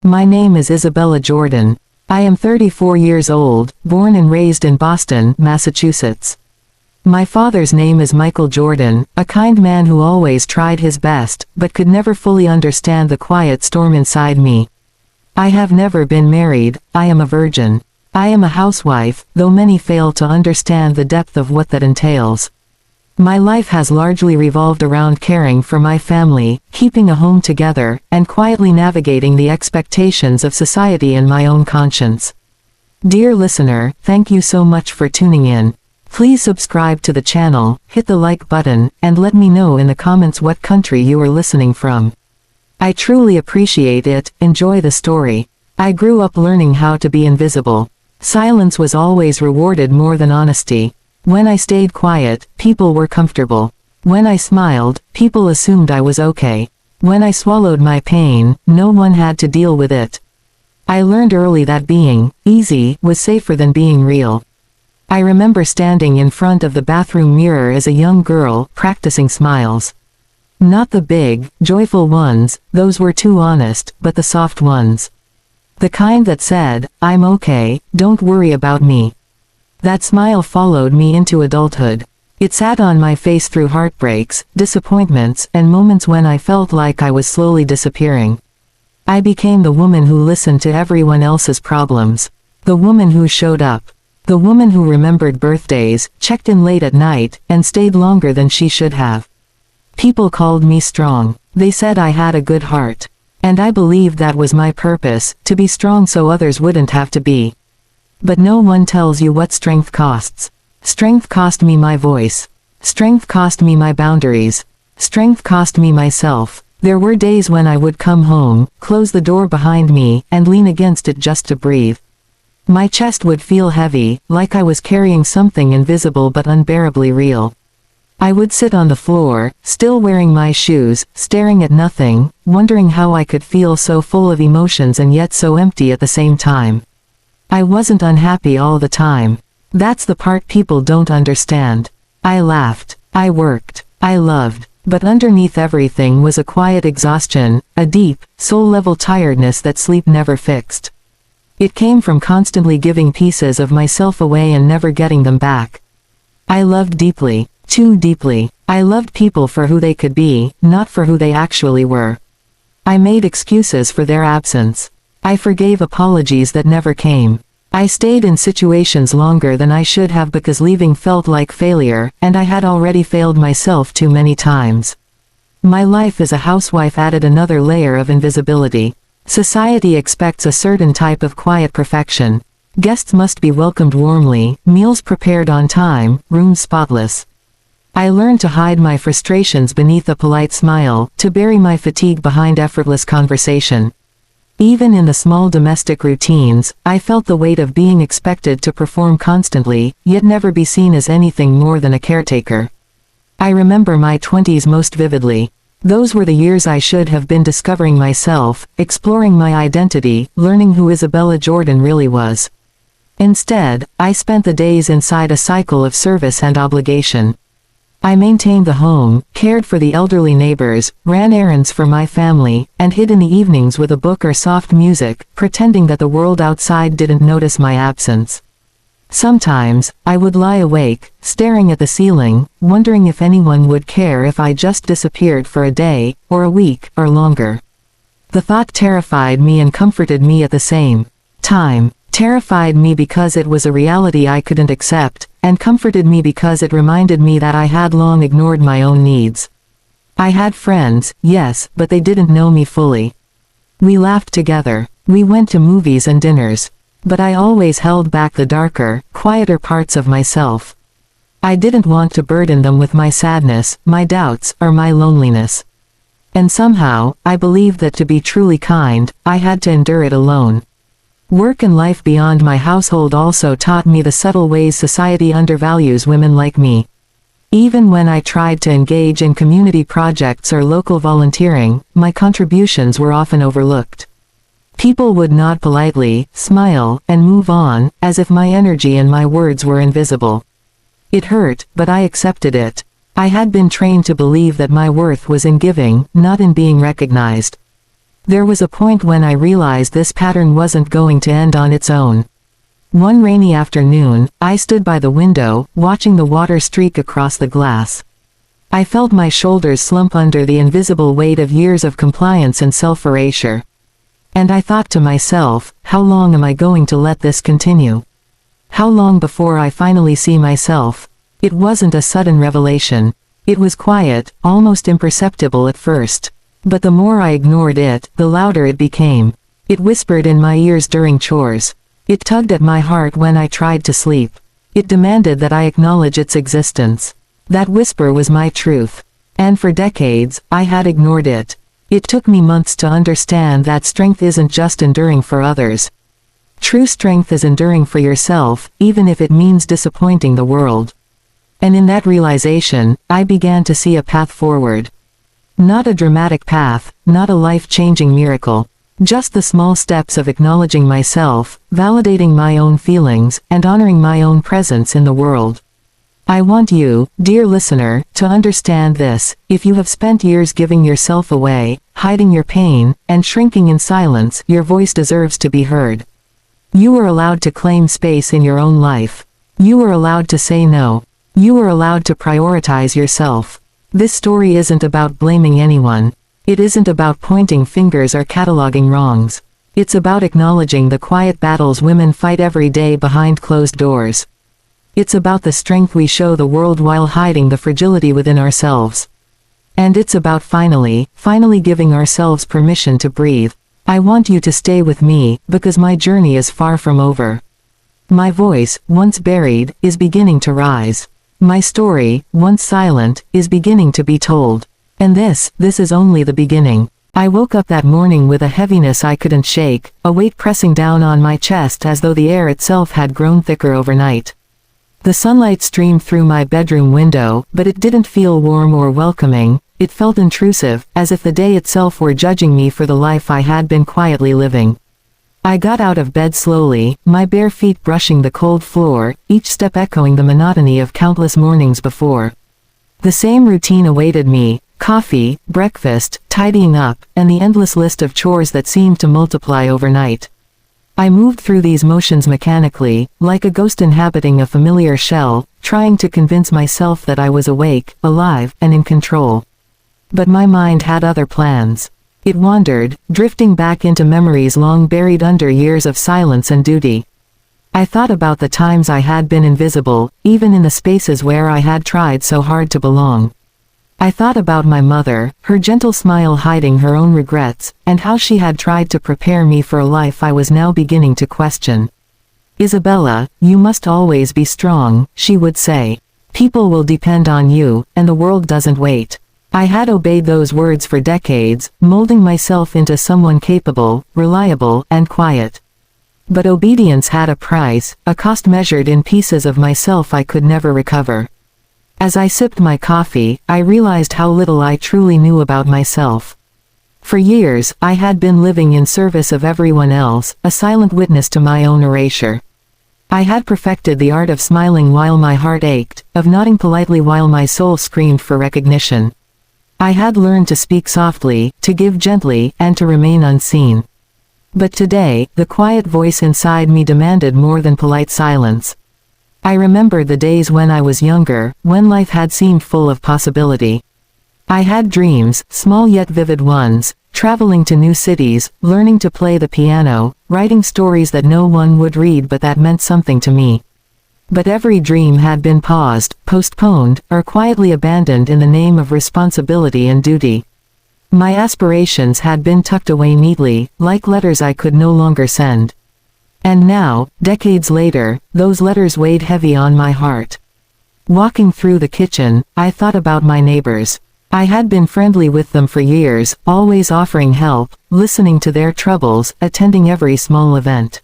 My name is Isabella Jordan. I am 34 years old, born and raised in Boston, Massachusetts. My father's name is Michael Jordan, a kind man who always tried his best, but could never fully understand the quiet storm inside me. I have never been married, I am a virgin. I am a housewife, though many fail to understand the depth of what that entails. My life has largely revolved around caring for my family, keeping a home together, and quietly navigating the expectations of society and my own conscience. Dear listener, thank you so much for tuning in. Please subscribe to the channel, hit the like button, and let me know in the comments what country you are listening from. I truly appreciate it. Enjoy the story. I grew up learning how to be invisible. Silence was always rewarded more than honesty. When I stayed quiet, people were comfortable. When I smiled, people assumed I was okay. When I swallowed my pain, no one had to deal with it. I learned early that being easy was safer than being real. I remember standing in front of the bathroom mirror as a young girl, practicing smiles. Not the big, joyful ones, those were too honest, but the soft ones. The kind that said, "I'm okay, don't worry about me." That smile followed me into adulthood. It sat on my face through heartbreaks, disappointments, and moments when I felt like I was slowly disappearing. I became the woman who listened to everyone else's problems. The woman who showed up. The woman who remembered birthdays, checked in late at night, and stayed longer than she should have. People called me strong. They said I had a good heart. And I believed that was my purpose, to be strong so others wouldn't have to be. But no one tells you what strength costs. Strength cost me my voice. Strength cost me my boundaries. Strength cost me myself. There were days when I would come home, close the door behind me, and lean against it just to breathe. My chest would feel heavy, like I was carrying something invisible but unbearably real. I would sit on the floor, still wearing my shoes, staring at nothing, wondering how I could feel so full of emotions and yet so empty at the same time. I wasn't unhappy all the time. That's the part people don't understand. I laughed. I worked. I loved. But underneath everything was a quiet exhaustion, a deep, soul-level tiredness that sleep never fixed. It came from constantly giving pieces of myself away and never getting them back. I loved deeply. Too deeply. I loved people for who they could be, not for who they actually were. I made excuses for their absence. I forgave apologies that never came. I stayed in situations longer than I should have because leaving felt like failure, and I had already failed myself too many times. My life as a housewife added another layer of invisibility. Society expects a certain type of quiet perfection. Guests must be welcomed warmly, meals prepared on time, rooms spotless. I learned to hide my frustrations beneath a polite smile, to bury my fatigue behind effortless conversation. Even in the small domestic routines, I felt the weight of being expected to perform constantly, yet never be seen as anything more than a caretaker. I remember my 20s most vividly. Those were the years I should have been discovering myself, exploring my identity, learning who Isabella Jordan really was. Instead, I spent the days inside a cycle of service and obligation. I maintained the home, cared for the elderly neighbors, ran errands for my family, and hid in the evenings with a book or soft music, pretending that the world outside didn't notice my absence. Sometimes, I would lie awake, staring at the ceiling, wondering if anyone would care if I just disappeared for a day, or a week, or longer. The thought terrified me and comforted me at the same time. Terrified me because it was a reality I couldn't accept, and comforted me because it reminded me that I had long ignored my own needs. I had friends, yes, but they didn't know me fully. We laughed together. We went to movies and dinners. But I always held back the darker, quieter parts of myself. I didn't want to burden them with my sadness, my doubts, or my loneliness. And somehow, I believed that to be truly kind, I had to endure it alone. Work and life beyond my household also taught me the subtle ways society undervalues women like me. Even when I tried to engage in community projects or local volunteering, my contributions were often overlooked. People would nod politely, smile, and move on, as if my energy and my words were invisible. It hurt, but I accepted it. I had been trained to believe that my worth was in giving, not in being recognized. There was a point when I realized this pattern wasn't going to end on its own. One rainy afternoon, I stood by the window, watching the water streak across the glass. I felt my shoulders slump under the invisible weight of years of compliance and self-erasure. And I thought to myself, how long am I going to let this continue? How long before I finally see myself? It wasn't a sudden revelation. It was quiet, almost imperceptible at first. But the more I ignored it, the louder it became. It whispered in my ears during chores. It tugged at my heart when I tried to sleep. It demanded that I acknowledge its existence. That whisper was my truth. And for decades, I had ignored it. It took me months to understand that strength isn't just enduring for others. True strength is enduring for yourself, even if it means disappointing the world. And in that realization, I began to see a path forward. Not a dramatic path, not a life-changing miracle. Just the small steps of acknowledging myself, validating my own feelings, and honoring my own presence in the world. I want you, dear listener, to understand this. If you have spent years giving yourself away, hiding your pain, and shrinking in silence, your voice deserves to be heard. You are allowed to claim space in your own life. You are allowed to say no. You are allowed to prioritize yourself. This story isn't about blaming anyone. It isn't about pointing fingers or cataloging wrongs. It's about acknowledging the quiet battles women fight every day behind closed doors. It's about the strength we show the world while hiding the fragility within ourselves. And it's about finally giving ourselves permission to breathe. I want you to stay with me, because my journey is far from over. My voice, once buried, is beginning to rise. My story, once silent, is beginning to be told. And this is only the beginning. I woke up that morning with a heaviness I couldn't shake, a weight pressing down on my chest as though the air itself had grown thicker overnight. The sunlight streamed through my bedroom window, but it didn't feel warm or welcoming. It felt intrusive, as if the day itself were judging me for the life I had been quietly living. I got out of bed slowly, my bare feet brushing the cold floor, each step echoing the monotony of countless mornings before. The same routine awaited me: coffee, breakfast, tidying up, and the endless list of chores that seemed to multiply overnight. I moved through these motions mechanically, like a ghost inhabiting a familiar shell, trying to convince myself that I was awake, alive, and in control. But my mind had other plans. It wandered, drifting back into memories long buried under years of silence and duty. I thought about the times I had been invisible, even in the spaces where I had tried so hard to belong. I thought about my mother, her gentle smile hiding her own regrets, and how she had tried to prepare me for a life I was now beginning to question. "Isabella, you must always be strong," she would say. "People will depend on you, and the world doesn't wait." I had obeyed those words for decades, molding myself into someone capable, reliable, and quiet. But obedience had a price, a cost measured in pieces of myself I could never recover. As I sipped my coffee, I realized how little I truly knew about myself. For years, I had been living in service of everyone else, a silent witness to my own erasure. I had perfected the art of smiling while my heart ached, of nodding politely while my soul screamed for recognition. I had learned to speak softly, to give gently, and to remain unseen. But today, the quiet voice inside me demanded more than polite silence. I remembered the days when I was younger, when life had seemed full of possibility. I had dreams, small yet vivid ones, traveling to new cities, learning to play the piano, writing stories that no one would read but that meant something to me. But every dream had been paused, postponed, or quietly abandoned in the name of responsibility and duty. My aspirations had been tucked away neatly, like letters I could no longer send. And now, decades later, those letters weighed heavy on my heart. Walking through the kitchen, I thought about my neighbors. I had been friendly with them for years, always offering help, listening to their troubles, attending every small event.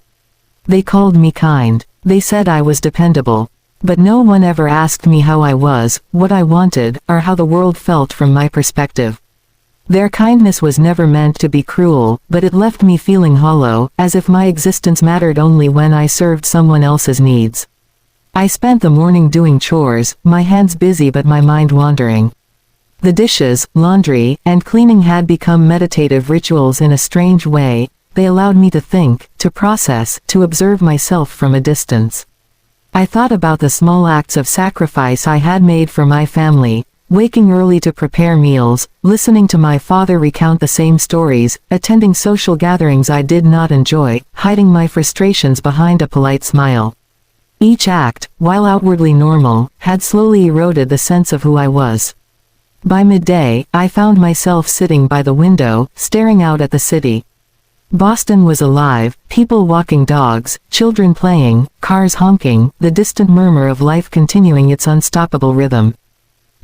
They called me kind. They said I was dependable. But no one ever asked me how I was, what I wanted, or how the world felt from my perspective. Their kindness was never meant to be cruel, but it left me feeling hollow, as if my existence mattered only when I served someone else's needs. I spent the morning doing chores, my hands busy but my mind wandering. The dishes, laundry, and cleaning had become meditative rituals in a strange way. They allowed me to think, to process, to observe myself from a distance. I thought about the small acts of sacrifice I had made for my family, waking early to prepare meals, listening to my father recount the same stories, attending social gatherings I did not enjoy, hiding my frustrations behind a polite smile. Each act, while outwardly normal, had slowly eroded the sense of who I was. By midday, I found myself sitting by the window, staring out at the city. Boston was alive, people walking dogs, children playing, cars honking, the distant murmur of life continuing its unstoppable rhythm.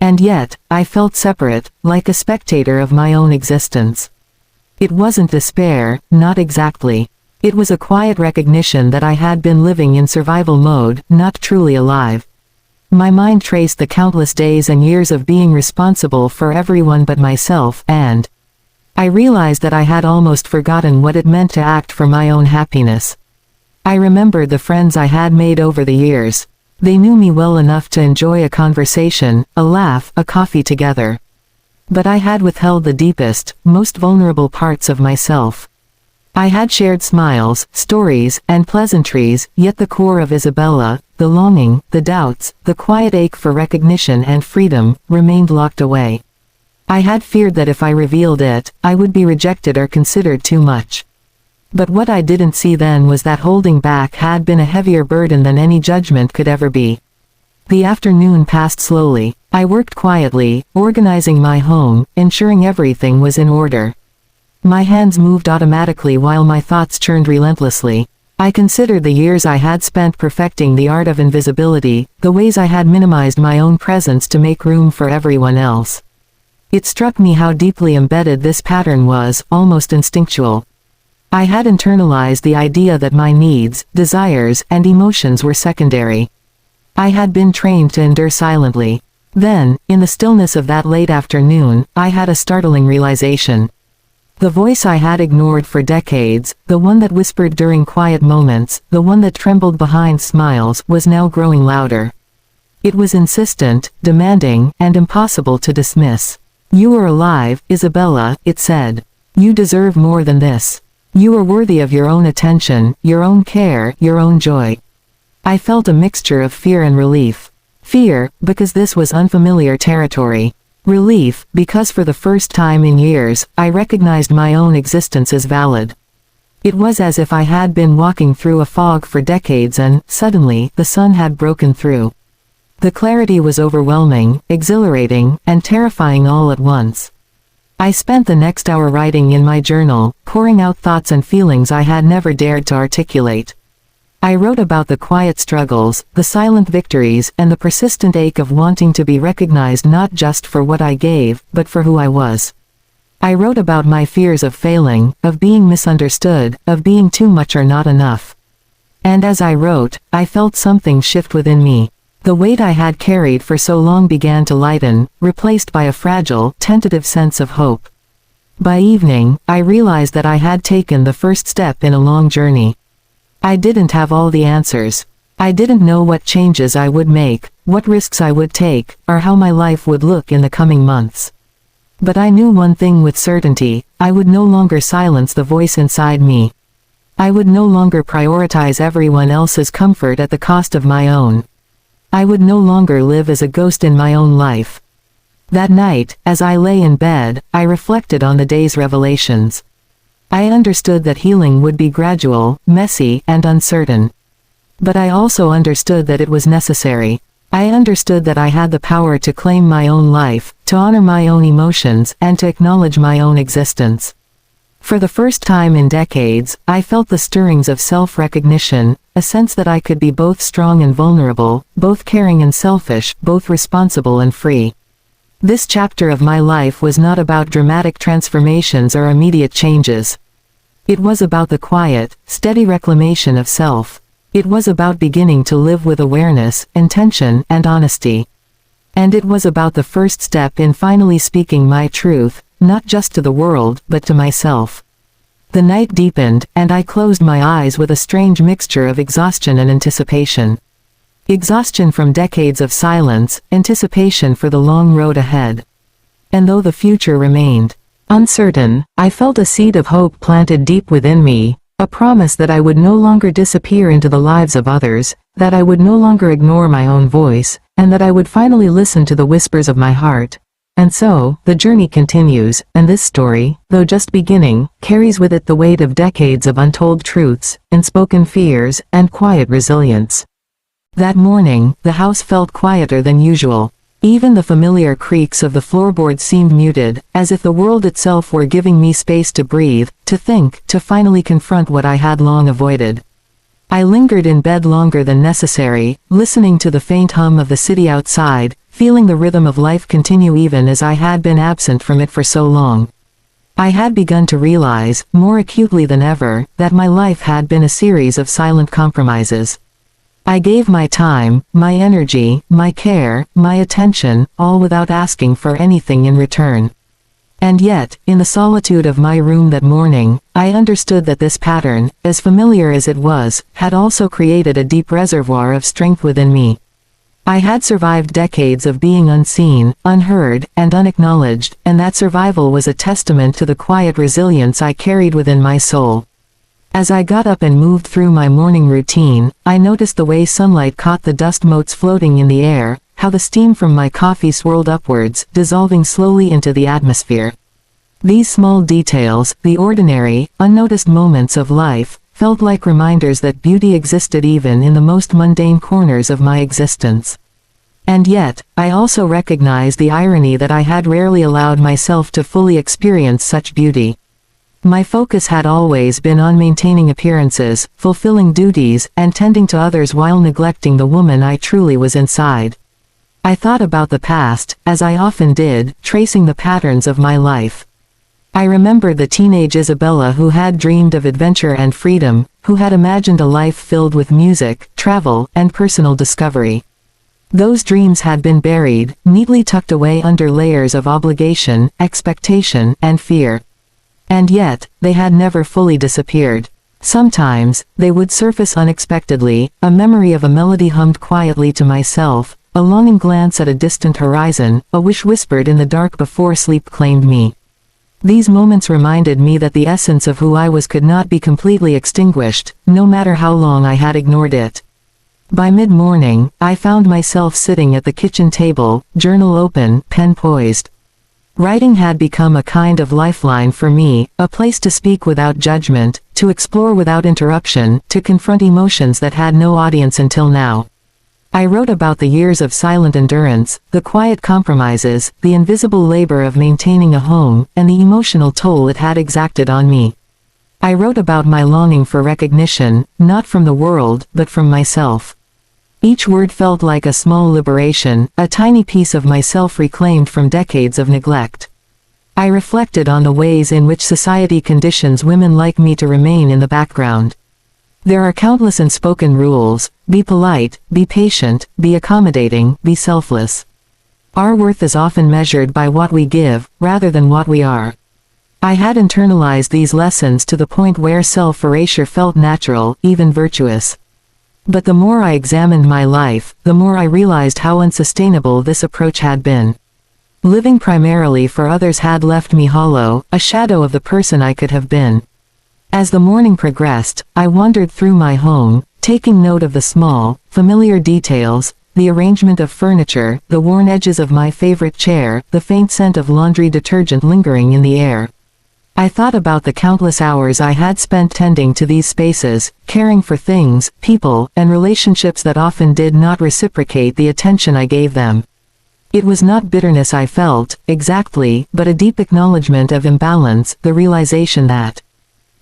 And yet, I felt separate, like a spectator of my own existence. It wasn't despair, not exactly. It was a quiet recognition that I had been living in survival mode, not truly alive. My mind traced the countless days and years of being responsible for everyone but myself, and I realized that I had almost forgotten what it meant to act for my own happiness. I remembered the friends I had made over the years. They knew me well enough to enjoy a conversation, a laugh, a coffee together. But I had withheld the deepest, most vulnerable parts of myself. I had shared smiles, stories, and pleasantries, yet the core of Isabella, the longing, the doubts, the quiet ache for recognition and freedom, remained locked away. I had feared that if I revealed it, I would be rejected or considered too much. But what I didn't see then was that holding back had been a heavier burden than any judgment could ever be. The afternoon passed slowly. I worked quietly, organizing my home, ensuring everything was in order. My hands moved automatically while my thoughts churned relentlessly. I considered the years I had spent perfecting the art of invisibility, the ways I had minimized my own presence to make room for everyone else. It struck me how deeply embedded this pattern was, almost instinctual. I had internalized the idea that my needs, desires, and emotions were secondary. I had been trained to endure silently. Then, in the stillness of that late afternoon, I had a startling realization. The voice I had ignored for decades, the one that whispered during quiet moments, the one that trembled behind smiles, was now growing louder. It was insistent, demanding, and impossible to dismiss. "You are alive, Isabella," it said. "You deserve more than this. You are worthy of your own attention, your own care, your own joy." I felt a mixture of fear and relief. Fear, because this was unfamiliar territory. Relief, because for the first time in years, I recognized my own existence as valid. It was as if I had been walking through a fog for decades and, suddenly, the sun had broken through. The clarity was overwhelming, exhilarating, and terrifying all at once. I spent the next hour writing in my journal, pouring out thoughts and feelings I had never dared to articulate. I wrote about the quiet struggles, the silent victories, and the persistent ache of wanting to be recognized not just for what I gave, but for who I was. I wrote about my fears of failing, of being misunderstood, of being too much or not enough. And as I wrote, I felt something shift within me. The weight I had carried for so long began to lighten, replaced by a fragile, tentative sense of hope. By evening, I realized that I had taken the first step in a long journey. I didn't have all the answers. I didn't know what changes I would make, what risks I would take, or how my life would look in the coming months. But I knew one thing with certainty: I would no longer silence the voice inside me. I would no longer prioritize everyone else's comfort at the cost of my own. I would no longer live as a ghost in my own life. That night, as I lay in bed, I reflected on the day's revelations. I understood that healing would be gradual, messy, and uncertain. But I also understood that it was necessary. I understood that I had the power to claim my own life, to honor my own emotions, and to acknowledge my own existence. For the first time in decades, I felt the stirrings of self-recognition, a sense that I could be both strong and vulnerable, both caring and selfish, both responsible and free. This chapter of my life was not about dramatic transformations or immediate changes. It was about the quiet, steady reclamation of self. It was about beginning to live with awareness, intention, and honesty. And it was about the first step in finally speaking my truth, not just to the world, but to myself. The night deepened, and I closed my eyes with a strange mixture of exhaustion and anticipation. Exhaustion from decades of silence, anticipation for the long road ahead. and though the future remained uncertain, I felt a seed of hope planted deep within me, a promise that I would no longer disappear into the lives of others, that I would no longer ignore my own voice, and that I would finally listen to the whispers of my heart. And so, the journey continues, and this story, though just beginning, carries with it the weight of decades of untold truths, unspoken fears, and quiet resilience. That morning, the house felt quieter than usual. Even the familiar creaks of the floorboards seemed muted, as if the world itself were giving me space to breathe, to think, to finally confront what I had long avoided. I lingered in bed longer than necessary, listening to the faint hum of the city outside, feeling the rhythm of life continue even as I had been absent from it for so long. I had begun to realize, more acutely than ever, that my life had been a series of silent compromises. I gave my time, my energy, my care, my attention, all without asking for anything in return. And yet, in the solitude of my room that morning, I understood that this pattern, as familiar as it was, had also created a deep reservoir of strength within me. I had survived decades of being unseen, unheard, and unacknowledged, and that survival was a testament to the quiet resilience I carried within my soul. As I got up and moved through my morning routine, I noticed the way sunlight caught the dust motes floating in the air, how the steam from my coffee swirled upwards, dissolving slowly into the atmosphere. These small details, the ordinary, unnoticed moments of life, felt like reminders that beauty existed even in the most mundane corners of my existence. And yet, I also recognized the irony that I had rarely allowed myself to fully experience such beauty. My focus had always been on maintaining appearances, fulfilling duties, and tending to others while neglecting the woman I truly was inside. I thought about the past, as I often did, tracing the patterns of my life. I remembered the teenage Isabella who had dreamed of adventure and freedom, who had imagined a life filled with music, travel, and personal discovery. Those dreams had been buried, neatly tucked away under layers of obligation, expectation, and fear. And yet, they had never fully disappeared. Sometimes, they would surface unexpectedly, a memory of a melody hummed quietly to myself, a longing glance at a distant horizon, a wish whispered in the dark before sleep claimed me. These moments reminded me that the essence of who I was could not be completely extinguished, no matter how long I had ignored it. By mid-morning, I found myself sitting at the kitchen table, journal open, pen poised. Writing had become a kind of lifeline for me, a place to speak without judgment, to explore without interruption, to confront emotions that had no audience until now. I wrote about the years of silent endurance, the quiet compromises, the invisible labor of maintaining a home, and the emotional toll it had exacted on me. I wrote about my longing for recognition, not from the world, but from myself. Each word felt like a small liberation, a tiny piece of myself reclaimed from decades of neglect. I reflected on the ways in which society conditions women like me to remain in the background. There are countless unspoken rules: be polite, be patient, be accommodating, be selfless. Our worth is often measured by what we give, rather than what we are. I had internalized these lessons to the point where self-erasure felt natural, even virtuous. But the more I examined my life, the more I realized how unsustainable this approach had been. Living primarily for others had left me hollow, a shadow of the person I could have been. As the morning progressed, I wandered through my home, taking note of the small, familiar details, the arrangement of furniture, the worn edges of my favorite chair, the faint scent of laundry detergent lingering in the air. I thought about the countless hours I had spent tending to these spaces, caring for things, people, and relationships that often did not reciprocate the attention I gave them. It was not bitterness I felt, exactly, but a deep acknowledgement of imbalance, the realization that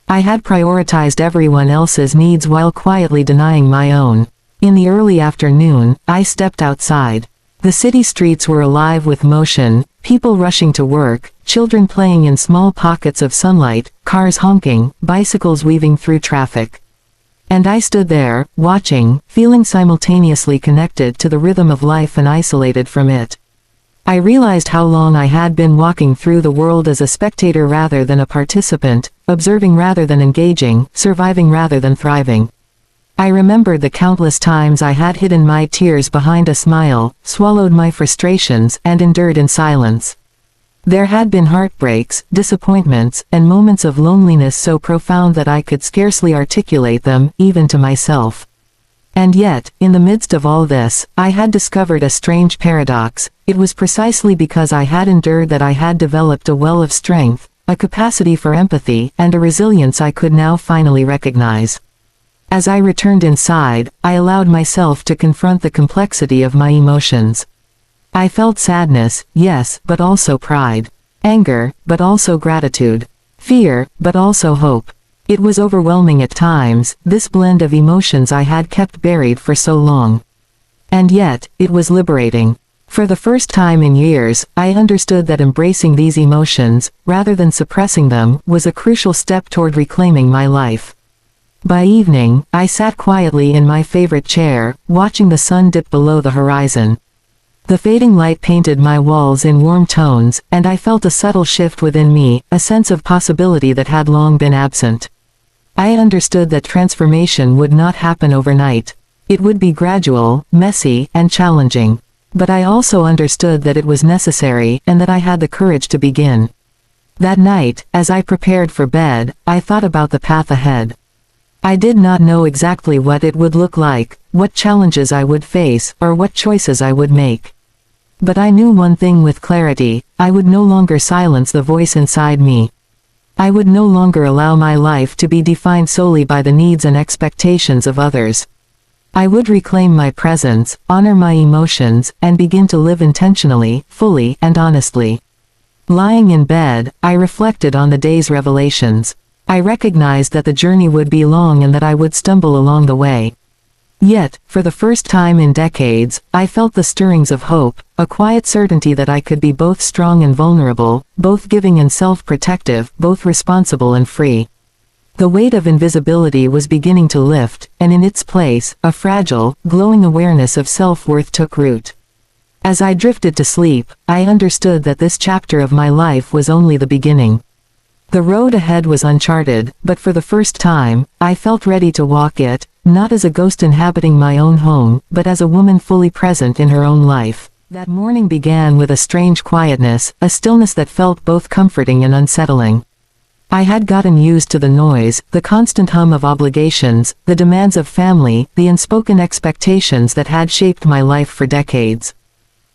I had prioritized everyone else's needs while quietly denying my own. In the early afternoon, I stepped outside. The city streets were alive with motion, people rushing to work, children playing in small pockets of sunlight, cars honking, bicycles weaving through traffic. And I stood there, watching, feeling simultaneously connected to the rhythm of life and isolated from it. I realized how long I had been walking through the world as a spectator rather than a participant, observing rather than engaging, surviving rather than thriving. I remembered the countless times I had hidden my tears behind a smile, swallowed my frustrations, and endured in silence. There had been heartbreaks, disappointments, and moments of loneliness so profound that I could scarcely articulate them, even to myself. And yet, in the midst of all this, I had discovered a strange paradox. It was precisely because I had endured that I had developed a well of strength, a capacity for empathy, and a resilience I could now finally recognize. As I returned inside, I allowed myself to confront the complexity of my emotions. I felt sadness, yes, but also pride. Anger, but also gratitude. Fear, but also hope. It was overwhelming at times, this blend of emotions I had kept buried for so long. And yet, it was liberating. For the first time in years, I understood that embracing these emotions, rather than suppressing them, was a crucial step toward reclaiming my life. By evening, I sat quietly in my favorite chair, watching the sun dip below the horizon. The fading light painted my walls in warm tones, and I felt a subtle shift within me, a sense of possibility that had long been absent. I understood that transformation would not happen overnight. It would be gradual, messy, and challenging. But I also understood that it was necessary, and that I had the courage to begin. That night, as I prepared for bed, I thought about the path ahead. I did not know exactly what it would look like, what challenges I would face, or what choices I would make. But I knew one thing with clarity: I would no longer silence the voice inside me. I would no longer allow my life to be defined solely by the needs and expectations of others. I would reclaim my presence, honor my emotions, and begin to live intentionally, fully, and honestly. Lying in bed, I reflected on the day's revelations. I recognized that the journey would be long and that I would stumble along the way. Yet, for the first time in decades, I felt the stirrings of hope, a quiet certainty that I could be both strong and vulnerable, both giving and self-protective, both responsible and free. The weight of invisibility was beginning to lift, and in its place, a fragile, glowing awareness of self-worth took root. As I drifted to sleep, I understood that this chapter of my life was only the beginning. The road ahead was uncharted, but for the first time, I felt ready to walk it, not as a ghost inhabiting my own home, but as a woman fully present in her own life. That morning began with a strange quietness, a stillness that felt both comforting and unsettling. I had gotten used to the noise, the constant hum of obligations, the demands of family, the unspoken expectations that had shaped my life for decades.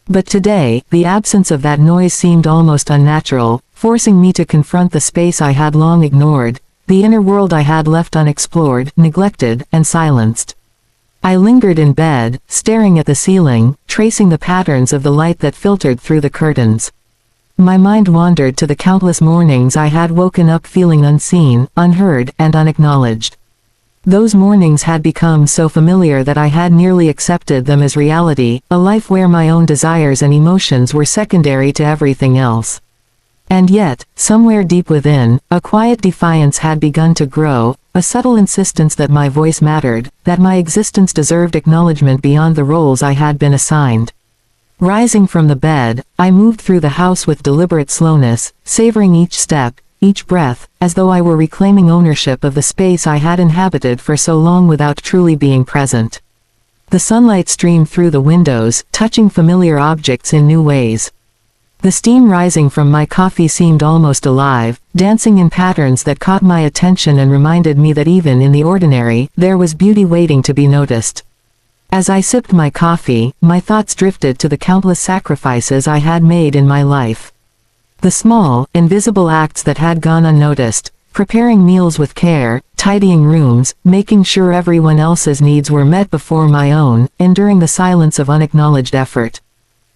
But today, the absence of that noise seemed almost unnatural, forcing me to confront the space I had long ignored, the inner world I had left unexplored, neglected, and silenced. I lingered in bed, staring at the ceiling, tracing the patterns of the light that filtered through the curtains. My mind wandered to the countless mornings I had woken up feeling unseen, unheard, and unacknowledged. Those mornings had become so familiar that I had nearly accepted them as reality, a life where my own desires and emotions were secondary to everything else. And yet, somewhere deep within, a quiet defiance had begun to grow, a subtle insistence that my voice mattered, that my existence deserved acknowledgement beyond the roles I had been assigned. Rising from the bed, I moved through the house with deliberate slowness, savoring each step, each breath, as though I were reclaiming ownership of the space I had inhabited for so long without truly being present. The sunlight streamed through the windows, touching familiar objects in new ways. The steam rising from my coffee seemed almost alive, dancing in patterns that caught my attention and reminded me that even in the ordinary, there was beauty waiting to be noticed. As I sipped my coffee, my thoughts drifted to the countless sacrifices I had made in my life. The small, invisible acts that had gone unnoticed, preparing meals with care, tidying rooms, making sure everyone else's needs were met before my own, enduring the silence of unacknowledged effort.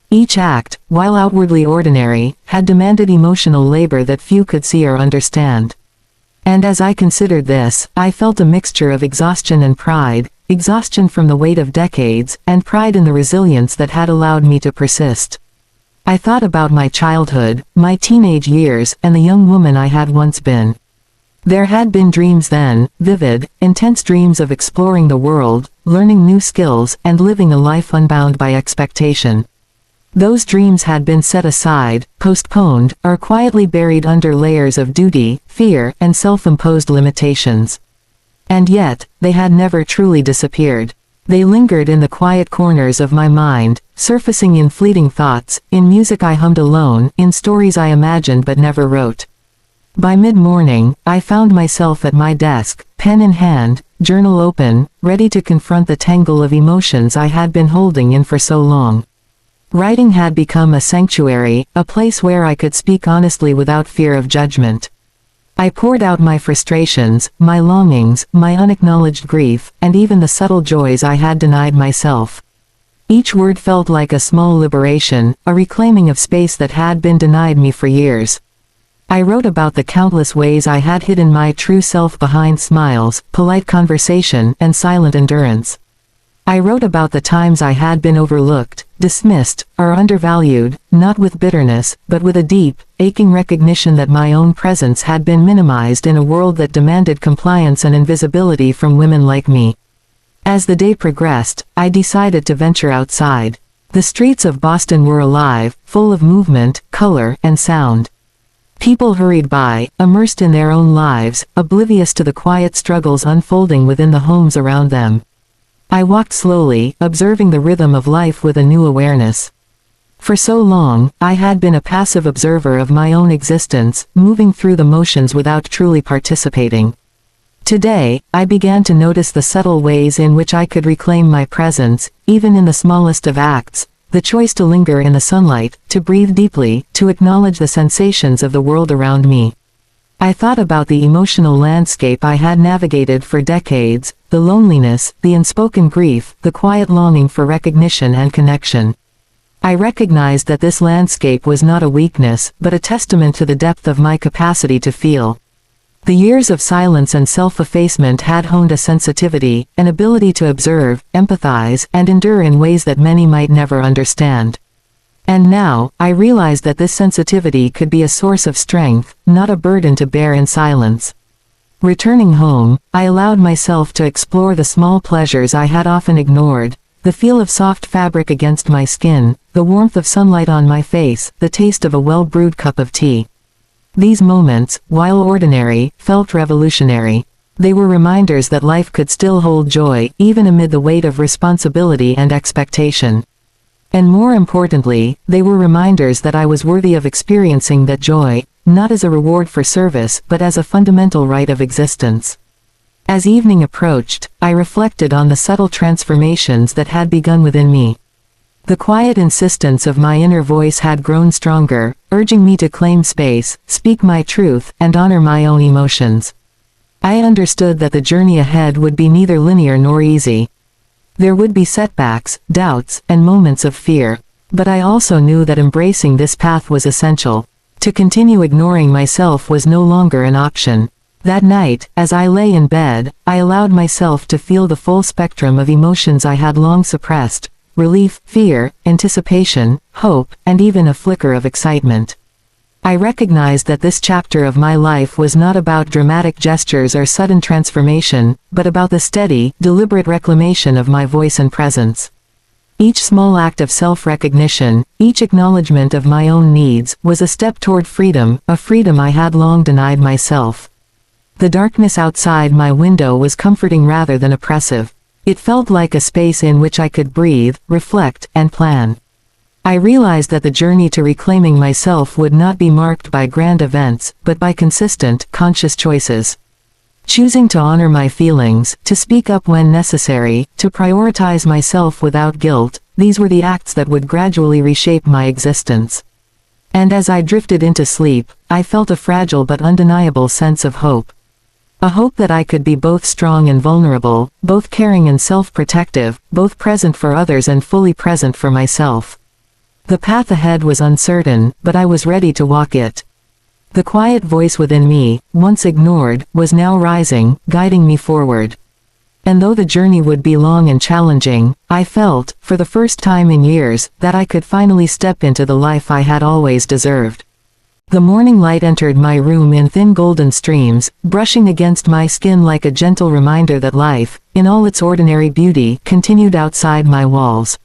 Each act, while outwardly ordinary, had demanded emotional labor that few could see or understand. And as I considered this, I felt a mixture of exhaustion and pride, exhaustion from the weight of decades, and pride in the resilience that had allowed me to persist. I thought about my childhood, my teenage years, and the young woman I had once been. There had been dreams then, vivid, intense dreams of exploring the world, learning new skills, and living a life unbound by expectation. Those dreams had been set aside, postponed, or quietly buried under layers of duty, fear, and self-imposed limitations. And yet, they had never truly disappeared. They lingered in the quiet corners of my mind, surfacing in fleeting thoughts, in music I hummed alone, in stories I imagined but never wrote. By mid-morning, I found myself at my desk, pen in hand, journal open, ready to confront the tangle of emotions I had been holding in for so long. Writing had become a sanctuary, a place where I could speak honestly without fear of judgment. I poured out my frustrations, my longings, my unacknowledged grief, and even the subtle joys I had denied myself. Each word felt like a small liberation, a reclaiming of space that had been denied me for years. I wrote about the countless ways I had hidden my true self behind smiles, polite conversation, and silent endurance. I wrote about the times I had been overlooked, dismissed, or undervalued, not with bitterness, but with a deep, aching recognition that my own presence had been minimized in a world that demanded compliance and invisibility from women like me. As the day progressed, I decided to venture outside. The streets of Boston were alive, full of movement, color, and sound. People hurried by, immersed in their own lives, oblivious to the quiet struggles unfolding within the homes around them. I walked slowly, observing the rhythm of life with a new awareness. For so long, I had been a passive observer of my own existence, moving through the motions without truly participating. Today, I began to notice the subtle ways in which I could reclaim my presence, even in the smallest of acts. The choice to linger in the sunlight, to breathe deeply, to acknowledge the sensations of the world around me. I thought about the emotional landscape I had navigated for decades, the loneliness, the unspoken grief, the quiet longing for recognition and connection. I recognized that this landscape was not a weakness, but a testament to the depth of my capacity to feel. The years of silence and self-effacement had honed a sensitivity, an ability to observe, empathize, and endure in ways that many might never understand. And now, I realized that this sensitivity could be a source of strength, not a burden to bear in silence. Returning home, I allowed myself to explore the small pleasures I had often ignored, the feel of soft fabric against my skin, the warmth of sunlight on my face, the taste of a well-brewed cup of tea. These moments, while ordinary, felt revolutionary. They were reminders that life could still hold joy, even amid the weight of responsibility and expectation. And more importantly, they were reminders that I was worthy of experiencing that joy, not as a reward for service, but as a fundamental right of existence. As evening approached, I reflected on the subtle transformations that had begun within me. The quiet insistence of my inner voice had grown stronger, urging me to claim space, speak my truth, and honor my own emotions. I understood that the journey ahead would be neither linear nor easy. There would be setbacks, doubts, and moments of fear. But I also knew that embracing this path was essential. To continue ignoring myself was no longer an option. That night, as I lay in bed, I allowed myself to feel the full spectrum of emotions I had long suppressed. Relief, fear, anticipation, hope, and even a flicker of excitement. I recognized that this chapter of my life was not about dramatic gestures or sudden transformation, but about the steady, deliberate reclamation of my voice and presence. Each small act of self-recognition, each acknowledgement of my own needs, was a step toward freedom, a freedom I had long denied myself. The darkness outside my window was comforting rather than oppressive. It felt like a space in which I could breathe, reflect, and plan. I realized that the journey to reclaiming myself would not be marked by grand events, but by consistent, conscious choices. Choosing to honor my feelings, to speak up when necessary, to prioritize myself without guilt, these were the acts that would gradually reshape my existence. And as I drifted into sleep, I felt a fragile but undeniable sense of hope. A hope that I could be both strong and vulnerable, both caring and self-protective, both present for others and fully present for myself. The path ahead was uncertain, but I was ready to walk it. The quiet voice within me, once ignored, was now rising, guiding me forward. And though the journey would be long and challenging, I felt, for the first time in years, that I could finally step into the life I had always deserved. The morning light entered my room in thin golden streams, brushing against my skin like a gentle reminder that life, in all its ordinary beauty, continued outside my walls.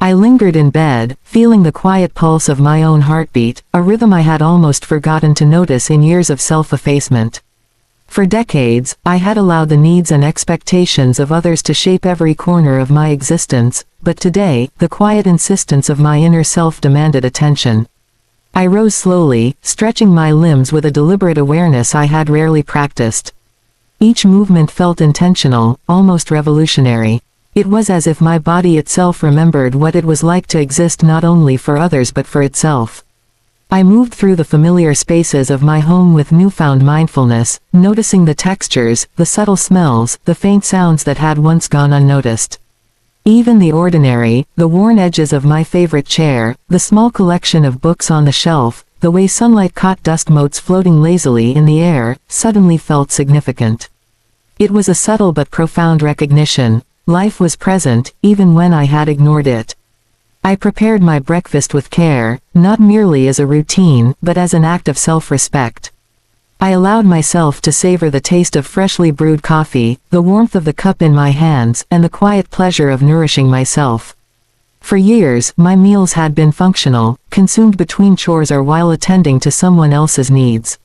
I lingered in bed, feeling the quiet pulse of my own heartbeat, a rhythm I had almost forgotten to notice in years of self-effacement. For decades, I had allowed the needs and expectations of others to shape every corner of my existence, but today, the quiet insistence of my inner self demanded attention. I rose slowly, stretching my limbs with a deliberate awareness I had rarely practiced. Each movement felt intentional, almost revolutionary. It was as if my body itself remembered what it was like to exist not only for others but for itself. I moved through the familiar spaces of my home with newfound mindfulness, noticing the textures, the subtle smells, the faint sounds that had once gone unnoticed. Even the ordinary, the worn edges of my favorite chair, the small collection of books on the shelf, the way sunlight caught dust motes floating lazily in the air, suddenly felt significant. It was a subtle but profound recognition. Life was present, even when I had ignored it. I prepared my breakfast with care, not merely as a routine, but as an act of self-respect. I allowed myself to savor the taste of freshly brewed coffee, the warmth of the cup in my hands, and the quiet pleasure of nourishing myself. For years, my meals had been functional, consumed between chores or while attending to someone else's needs.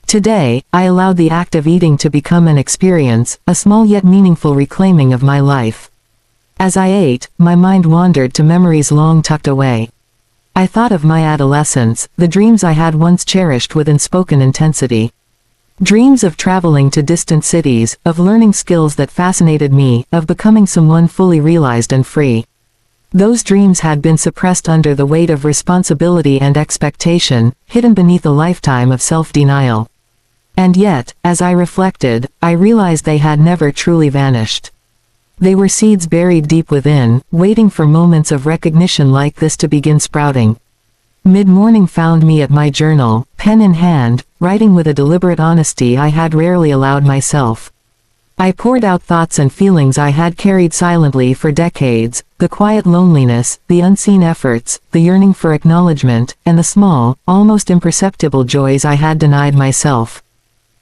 Today, I allowed the act of eating to become an experience, a small yet meaningful reclaiming of my life. As I ate, my mind wandered to memories long tucked away. I thought of my adolescence, the dreams I had once cherished with unspoken intensity. Dreams of traveling to distant cities, of learning skills that fascinated me, of becoming someone fully realized and free. Those dreams had been suppressed under the weight of responsibility and expectation, hidden beneath a lifetime of self-denial. And yet, as I reflected, I realized they had never truly vanished. They were seeds buried deep within, waiting for moments of recognition like this to begin sprouting. Mid-morning found me at my journal, pen in hand, writing with a deliberate honesty I had rarely allowed myself. I poured out thoughts and feelings I had carried silently for decades, the quiet loneliness, the unseen efforts, the yearning for acknowledgement, and the small, almost imperceptible joys I had denied myself.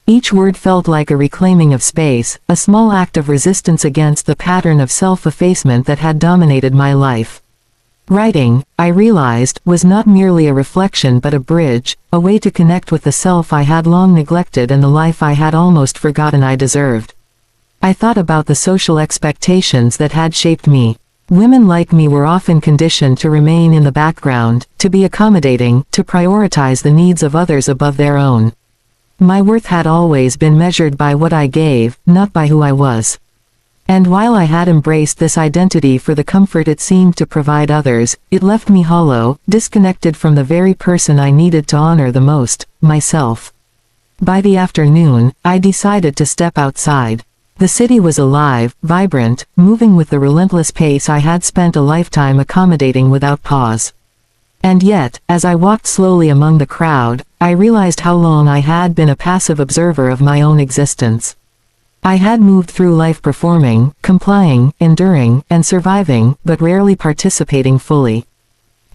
Each word felt like a reclaiming of space, a small act of resistance against the pattern of self-effacement that had dominated my life. Writing, I realized, was not merely a reflection but a bridge, a way to connect with the self I had long neglected and the life I had almost forgotten I deserved. I thought about the social expectations that had shaped me. Women like me were often conditioned to remain in the background, to be accommodating, to prioritize the needs of others above their own. My worth had always been measured by what I gave, not by who I was. And while I had embraced this identity for the comfort it seemed to provide others, it left me hollow, disconnected from the very person I needed to honor the most, myself. By the afternoon, I decided to step outside. The city was alive, vibrant, moving with the relentless pace I had spent a lifetime accommodating without pause. And yet, as I walked slowly among the crowd, I realized how long I had been a passive observer of my own existence. I had moved through life performing, complying, enduring, and surviving, but rarely participating fully.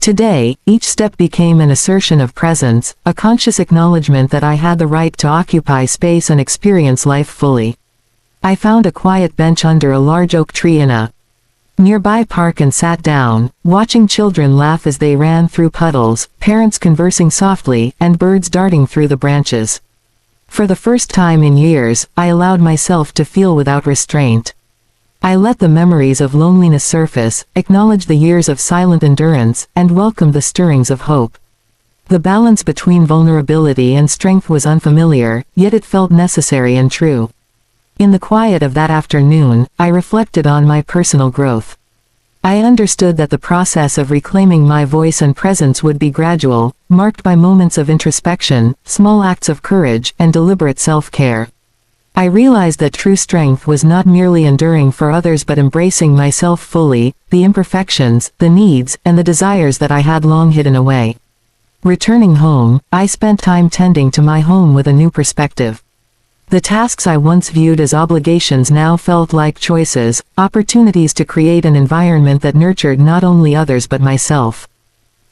Today, each step became an assertion of presence, a conscious acknowledgement that I had the right to occupy space and experience life fully. I found a quiet bench under a large oak tree in a nearby park and sat down, watching children laugh as they ran through puddles, parents conversing softly, and birds darting through the branches. For the first time in years, I allowed myself to feel without restraint. I let the memories of loneliness surface, acknowledged the years of silent endurance, and welcomed the stirrings of hope. The balance between vulnerability and strength was unfamiliar, yet it felt necessary and true. In the quiet of that afternoon, I reflected on my personal growth. I understood that the process of reclaiming my voice and presence would be gradual, marked by moments of introspection, small acts of courage, and deliberate self-care. I realized that true strength was not merely enduring for others but embracing myself fully, the imperfections, the needs, and the desires that I had long hidden away. Returning home, I spent time tending to my home with a new perspective. The tasks I once viewed as obligations now felt like choices, opportunities to create an environment that nurtured not only others but myself.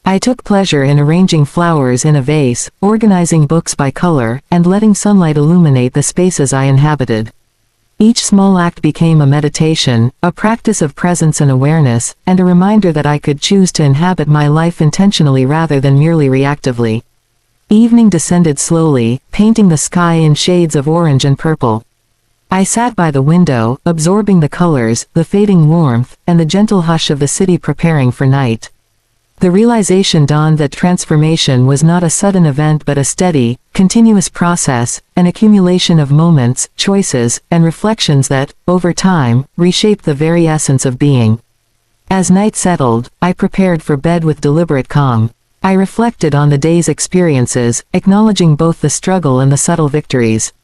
I took pleasure in arranging flowers in a vase, organizing books by color, and letting sunlight illuminate the spaces I inhabited. Each small act became a meditation, a practice of presence and awareness, and a reminder that I could choose to inhabit my life intentionally rather than merely reactively. Evening descended slowly, painting the sky in shades of orange and purple. I sat by the window, absorbing the colors, the fading warmth, and the gentle hush of the city preparing for night. The realization dawned that transformation was not a sudden event but a steady, continuous process, an accumulation of moments, choices, and reflections that, over time, reshaped the very essence of being. As night settled, I prepared for bed with deliberate calm. I reflected on the day's experiences, acknowledging both the struggle and the subtle victories.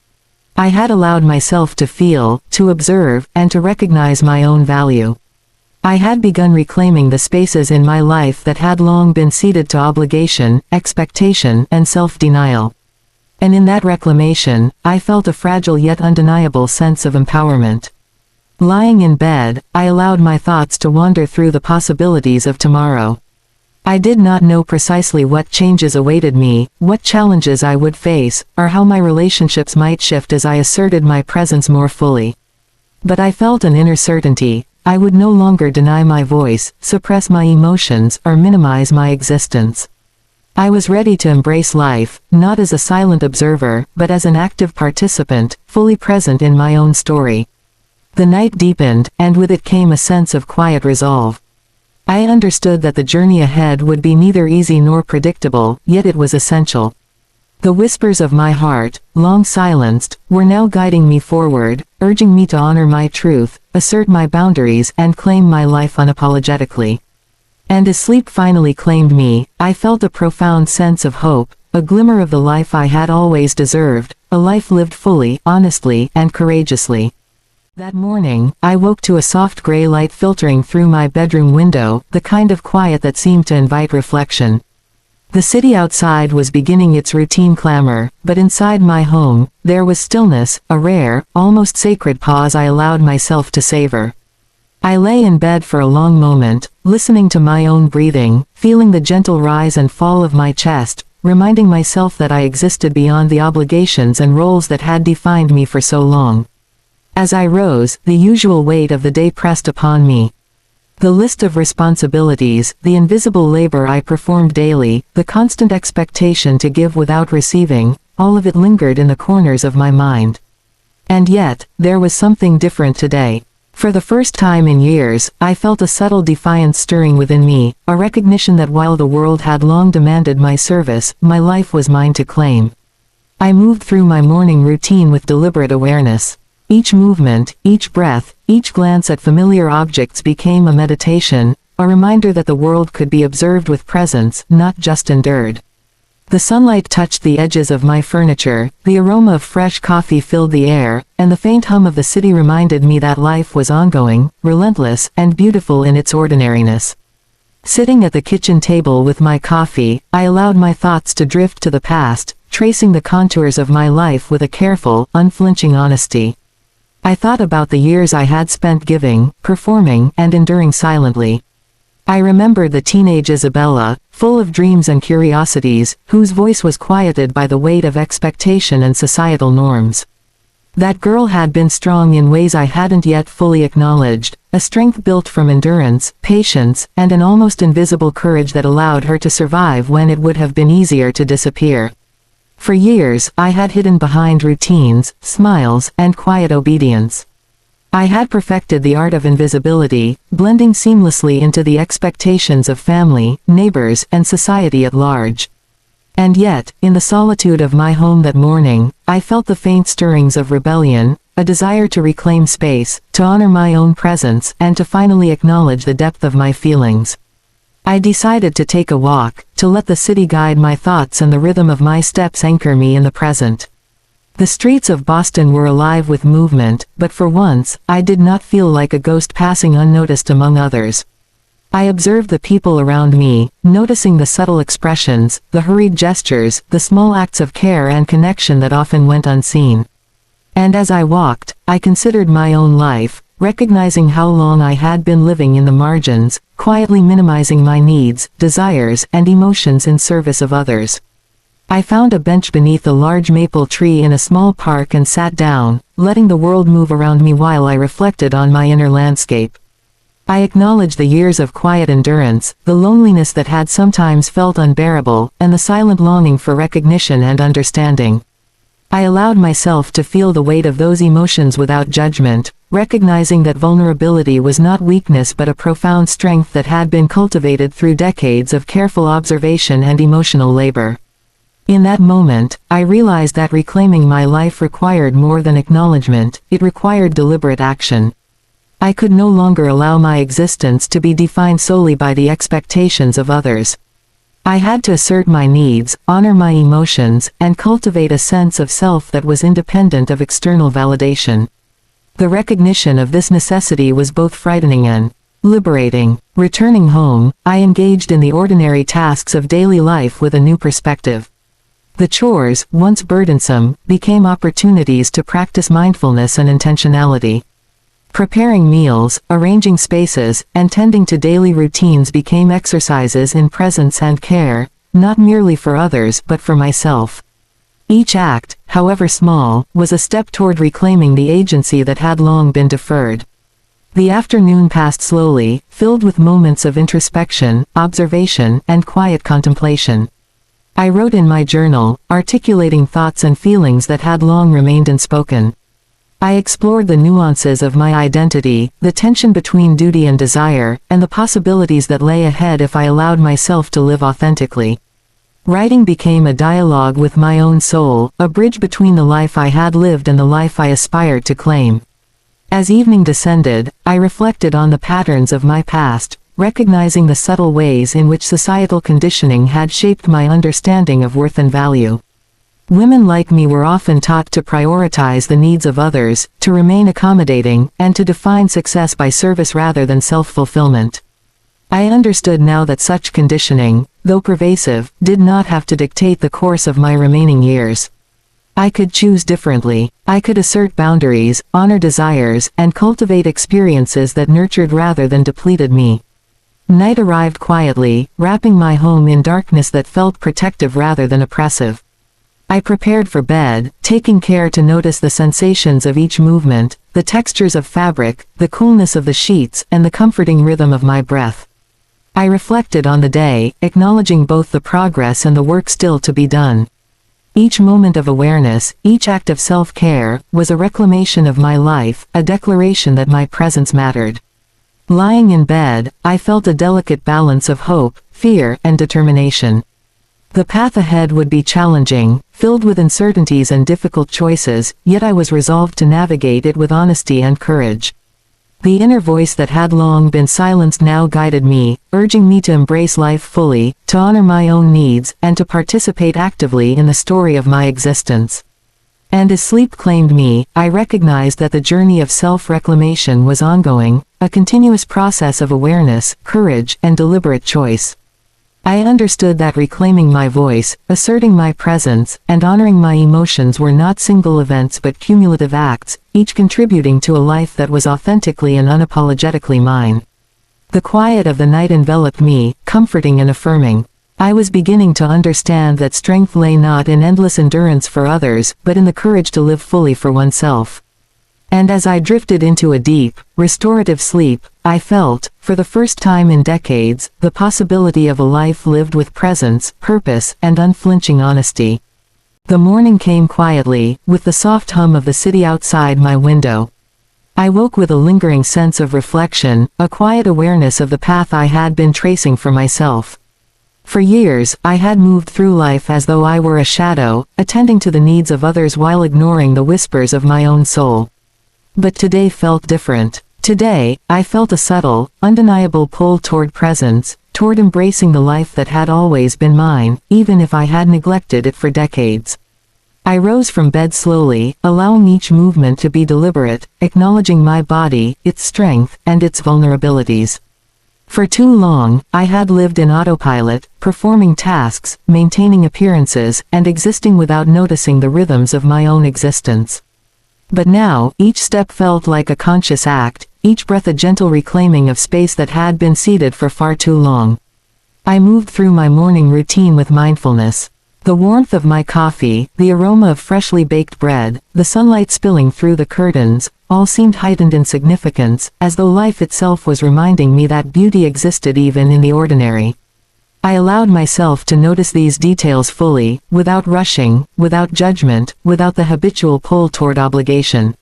I had allowed myself to feel, to observe, and to recognize my own value. I had begun reclaiming the spaces in my life that had long been ceded to obligation, expectation, and self-denial. And in that reclamation, I felt a fragile yet undeniable sense of empowerment. Lying in bed, I allowed my thoughts to wander through the possibilities of tomorrow. I did not know precisely what changes awaited me, what challenges I would face, or how my relationships might shift as I asserted my presence more fully. But I felt an inner certainty. I would no longer deny my voice, suppress my emotions, or minimize my existence. I was ready to embrace life, not as a silent observer, but as an active participant, fully present in my own story. The night deepened, and with it came a sense of quiet resolve. I understood that the journey ahead would be neither easy nor predictable, yet it was essential. The whispers of my heart, long silenced, were now guiding me forward, urging me to honor my truth, assert my boundaries, and claim my life unapologetically. And as sleep finally claimed me, I felt a profound sense of hope, a glimmer of the life I had always deserved, a life lived fully, honestly, and courageously. That morning, I woke to a soft gray light filtering through my bedroom window, the kind of quiet that seemed to invite reflection. The city outside was beginning its routine clamor, but inside my home, there was stillness, a rare, almost sacred pause I allowed myself to savor. I lay in bed for a long moment, listening to my own breathing, feeling the gentle rise and fall of my chest, reminding myself that I existed beyond the obligations and roles that had defined me for so long. As I rose, the usual weight of the day pressed upon me. The list of responsibilities, the invisible labor I performed daily, the constant expectation to give without receiving, all of it lingered in the corners of my mind. And yet, there was something different today. For the first time in years, I felt a subtle defiance stirring within me, a recognition that while the world had long demanded my service, my life was mine to claim. I moved through my morning routine with deliberate awareness. Each movement, each breath, each glance at familiar objects became a meditation, a reminder that the world could be observed with presence, not just endured. The sunlight touched the edges of my furniture, the aroma of fresh coffee filled the air, and the faint hum of the city reminded me that life was ongoing, relentless, and beautiful in its ordinariness. Sitting at the kitchen table with my coffee, I allowed my thoughts to drift to the past, tracing the contours of my life with a careful, unflinching honesty. I thought about the years I had spent giving, performing, and enduring silently. I remembered the teenage Isabella, full of dreams and curiosities, whose voice was quieted by the weight of expectation and societal norms. That girl had been strong in ways I hadn't yet fully acknowledged, a strength built from endurance, patience, and an almost invisible courage that allowed her to survive when it would have been easier to disappear. For years, I had hidden behind routines, smiles, and quiet obedience. I had perfected the art of invisibility, blending seamlessly into the expectations of family, neighbors, and society at large. And yet, in the solitude of my home that morning, I felt the faint stirrings of rebellion, a desire to reclaim space, to honor my own presence, and to finally acknowledge the depth of my feelings. I decided to take a walk, to let the city guide my thoughts and the rhythm of my steps anchor me in the present. The streets of Boston were alive with movement, but for once, I did not feel like a ghost passing unnoticed among others. I observed the people around me, noticing the subtle expressions, the hurried gestures, the small acts of care and connection that often went unseen. And as I walked, I considered my own life, recognizing how long I had been living in the margins, quietly minimizing my needs, desires, and emotions in service of others. I found a bench beneath a large maple tree in a small park and sat down, letting the world move around me while I reflected on my inner landscape. I acknowledged the years of quiet endurance, the loneliness that had sometimes felt unbearable, and the silent longing for recognition and understanding. I allowed myself to feel the weight of those emotions without judgment, recognizing that vulnerability was not weakness but a profound strength that had been cultivated through decades of careful observation and emotional labor. In that moment, I realized that reclaiming my life required more than acknowledgement, it required deliberate action. I could no longer allow my existence to be defined solely by the expectations of others. I had to assert my needs, honor my emotions, and cultivate a sense of self that was independent of external validation. The recognition of this necessity was both frightening and liberating. Returning home, I engaged in the ordinary tasks of daily life with a new perspective. The chores, once burdensome, became opportunities to practice mindfulness and intentionality. Preparing meals, arranging spaces, and tending to daily routines became exercises in presence and care, not merely for others but for myself. Each act, however small, was a step toward reclaiming the agency that had long been deferred. The afternoon passed slowly, filled with moments of introspection, observation, and quiet contemplation. I wrote in my journal, articulating thoughts and feelings that had long remained unspoken. I explored the nuances of my identity, the tension between duty and desire, and the possibilities that lay ahead if I allowed myself to live authentically. Writing became a dialogue with my own soul, a bridge between the life I had lived and the life I aspired to claim. As evening descended, I reflected on the patterns of my past, recognizing the subtle ways in which societal conditioning had shaped my understanding of worth and value. Women like me were often taught to prioritize the needs of others, to remain accommodating, and to define success by service rather than self-fulfillment. I understood now that such conditioning, though pervasive, did not have to dictate the course of my remaining years. I could choose differently. I could assert boundaries, honor desires, and cultivate experiences that nurtured rather than depleted me. Night arrived quietly, wrapping my home in darkness that felt protective rather than oppressive. I prepared for bed, taking care to notice the sensations of each movement, the textures of fabric, the coolness of the sheets, and the comforting rhythm of my breath. I reflected on the day, acknowledging both the progress and the work still to be done. Each moment of awareness, each act of self-care, was a reclamation of my life, a declaration that my presence mattered. Lying in bed, I felt a delicate balance of hope, fear, and determination. The path ahead would be challenging, filled with uncertainties and difficult choices, yet I was resolved to navigate it with honesty and courage. The inner voice that had long been silenced now guided me, urging me to embrace life fully, to honor my own needs, and to participate actively in the story of my existence. And as sleep claimed me, I recognized that the journey of self-reclamation was ongoing, a continuous process of awareness, courage, and deliberate choice. I understood that reclaiming my voice, asserting my presence, and honoring my emotions were not single events but cumulative acts, each contributing to a life that was authentically and unapologetically mine. The quiet of the night enveloped me, comforting and affirming. I was beginning to understand that strength lay not in endless endurance for others, but in the courage to live fully for oneself. And as I drifted into a deep, restorative sleep, I felt, for the first time in decades, the possibility of a life lived with presence, purpose, and unflinching honesty. The morning came quietly, with the soft hum of the city outside my window. I woke with a lingering sense of reflection, a quiet awareness of the path I had been tracing for myself. For years, I had moved through life as though I were a shadow, attending to the needs of others while ignoring the whispers of my own soul. But today felt different. Today, I felt a subtle, undeniable pull toward presence, toward embracing the life that had always been mine, even if I had neglected it for decades. I rose from bed slowly, allowing each movement to be deliberate, acknowledging my body, its strength, and its vulnerabilities. For too long, I had lived in autopilot, performing tasks, maintaining appearances, and existing without noticing the rhythms of my own existence. But now, each step felt like a conscious act, each breath a gentle reclaiming of space that had been ceded for far too long. I moved through my morning routine with mindfulness. The warmth of my coffee, the aroma of freshly baked bread, the sunlight spilling through the curtains, all seemed heightened in significance, as though life itself was reminding me that beauty existed even in the ordinary. I allowed myself to notice these details fully, without rushing, without judgment, without the habitual pull toward obligation.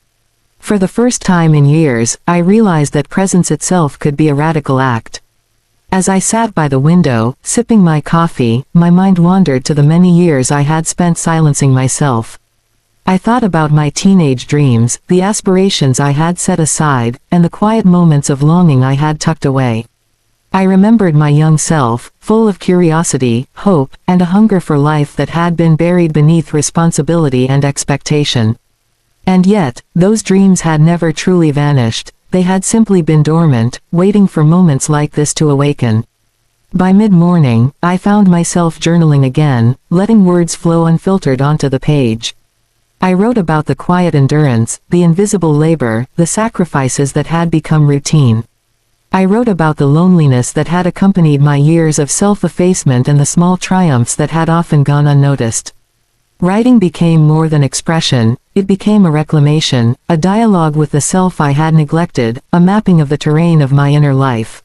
For the first time in years, I realized that presence itself could be a radical act. As I sat by the window, sipping my coffee, my mind wandered to the many years I had spent silencing myself. I thought about my teenage dreams, the aspirations I had set aside, and the quiet moments of longing I had tucked away. I remembered my young self, full of curiosity, hope, and a hunger for life that had been buried beneath responsibility and expectation. And yet, those dreams had never truly vanished. They had simply been dormant, waiting for moments like this to awaken. By mid-morning, I found myself journaling again, letting words flow unfiltered onto the page. I wrote about the quiet endurance, the invisible labor, the sacrifices that had become routine. I wrote about the loneliness that had accompanied my years of self-effacement and the small triumphs that had often gone unnoticed. Writing became more than expression, it became a reclamation, a dialogue with the self I had neglected, a mapping of the terrain of my inner life.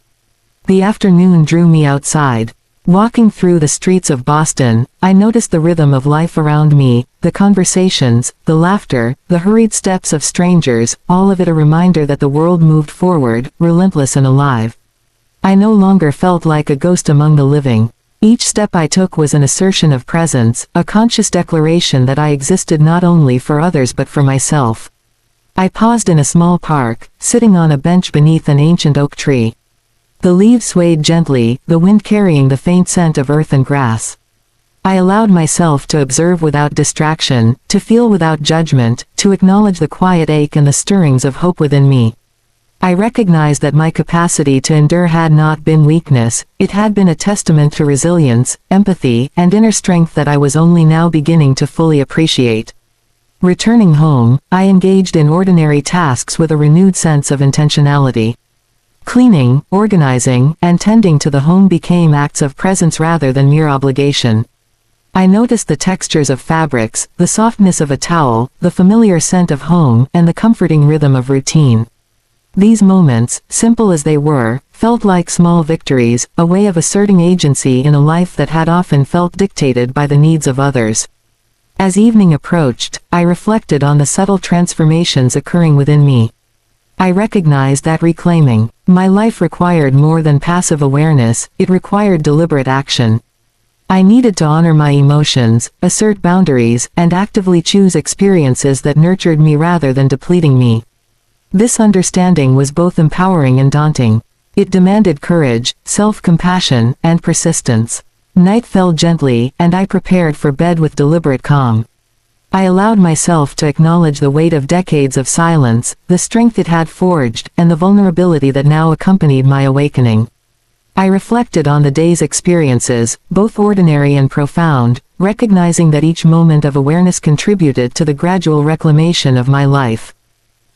The afternoon drew me outside. Walking through the streets of Boston, I noticed the rhythm of life around me, the conversations, the laughter, the hurried steps of strangers, all of it a reminder that the world moved forward, relentless and alive. I no longer felt like a ghost among the living. Each step I took was an assertion of presence, a conscious declaration that I existed not only for others but for myself. I paused in a small park, sitting on a bench beneath an ancient oak tree. The leaves swayed gently, the wind carrying the faint scent of earth and grass. I allowed myself to observe without distraction, to feel without judgment, to acknowledge the quiet ache and the stirrings of hope within me. I recognized that my capacity to endure had not been weakness, it had been a testament to resilience, empathy, and inner strength that I was only now beginning to fully appreciate. Returning home, I engaged in ordinary tasks with a renewed sense of intentionality. Cleaning, organizing, and tending to the home became acts of presence rather than mere obligation. I noticed the textures of fabrics, the softness of a towel, the familiar scent of home, and the comforting rhythm of routine. These moments, simple as they were, felt like small victories, a way of asserting agency in a life that had often felt dictated by the needs of others. As evening approached, I reflected on the subtle transformations occurring within me. I recognized that reclaiming my life required more than passive awareness, it required deliberate action. I needed to honor my emotions, assert boundaries, and actively choose experiences that nurtured me rather than depleting me. This understanding was both empowering and daunting. It demanded courage, self-compassion, and persistence. Night fell gently, and I prepared for bed with deliberate calm. I allowed myself to acknowledge the weight of decades of silence, the strength it had forged, and the vulnerability that now accompanied my awakening. I reflected on the day's experiences, both ordinary and profound, recognizing that each moment of awareness contributed to the gradual reclamation of my life.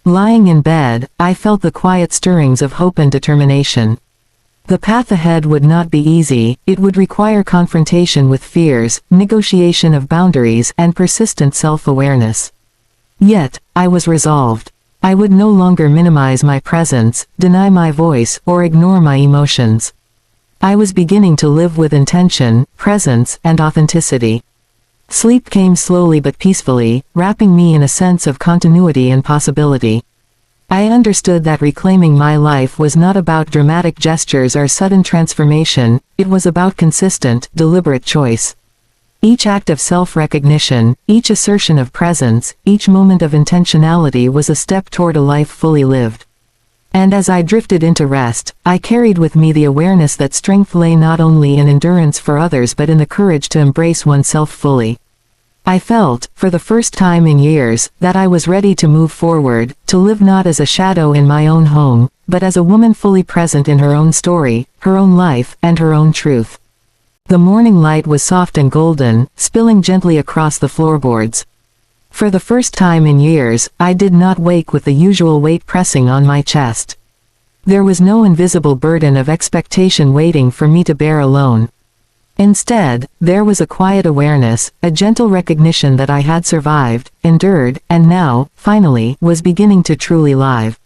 Lying in bed, I felt the quiet stirrings of hope and determination. The path ahead would not be easy, it would require confrontation with fears, negotiation of boundaries, and persistent self-awareness. Yet, I was resolved. I would no longer minimize my presence, deny my voice, or ignore my emotions. I was beginning to live with intention, presence, and authenticity. Sleep came slowly but peacefully, wrapping me in a sense of continuity and possibility. I understood that reclaiming my life was not about dramatic gestures or sudden transformation, it was about consistent, deliberate choice. Each act of self-recognition, each assertion of presence, each moment of intentionality was a step toward a life fully lived. And as I drifted into rest, I carried with me the awareness that strength lay not only in endurance for others but in the courage to embrace oneself fully. I felt, for the first time in years, that I was ready to move forward, to live not as a shadow in my own home, but as a woman fully present in her own story, her own life, and her own truth. The morning light was soft and golden, spilling gently across the floorboards. For the first time in years, I did not wake with the usual weight pressing on my chest. There was no invisible burden of expectation waiting for me to bear alone. Instead, there was a quiet awareness, a gentle recognition that I had survived, endured, and now, finally, was beginning to truly live.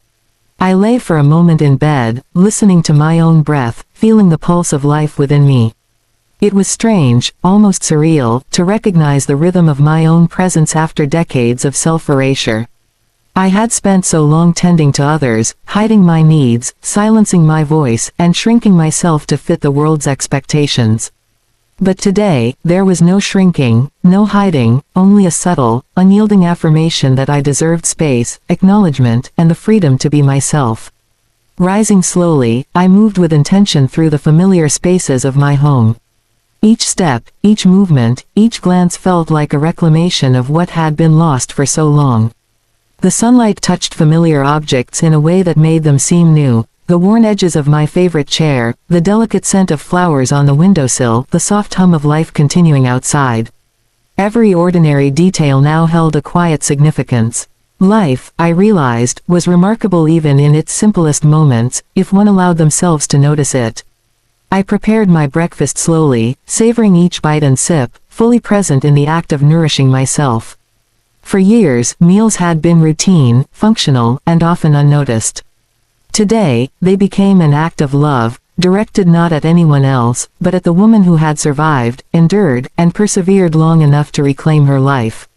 I lay for a moment in bed, listening to my own breath, feeling the pulse of life within me. It was strange, almost surreal, to recognize the rhythm of my own presence after decades of self-erasure. I had spent so long tending to others, hiding my needs, silencing my voice, and shrinking myself to fit the world's expectations. But today, there was no shrinking, no hiding, only a subtle, unyielding affirmation that I deserved space, acknowledgement, and the freedom to be myself. Rising slowly, I moved with intention through the familiar spaces of my home. Each step, each movement, each glance felt like a reclamation of what had been lost for so long. The sunlight touched familiar objects in a way that made them seem new. The worn edges of my favorite chair, the delicate scent of flowers on the windowsill, the soft hum of life continuing outside. Every ordinary detail now held a quiet significance. Life, I realized, was remarkable even in its simplest moments, if one allowed themselves to notice it. I prepared my breakfast slowly, savoring each bite and sip, fully present in the act of nourishing myself. For years, meals had been routine, functional, and often unnoticed. Today, they became an act of love, directed not at anyone else, but at the woman who had survived, endured, and persevered long enough to reclaim her life.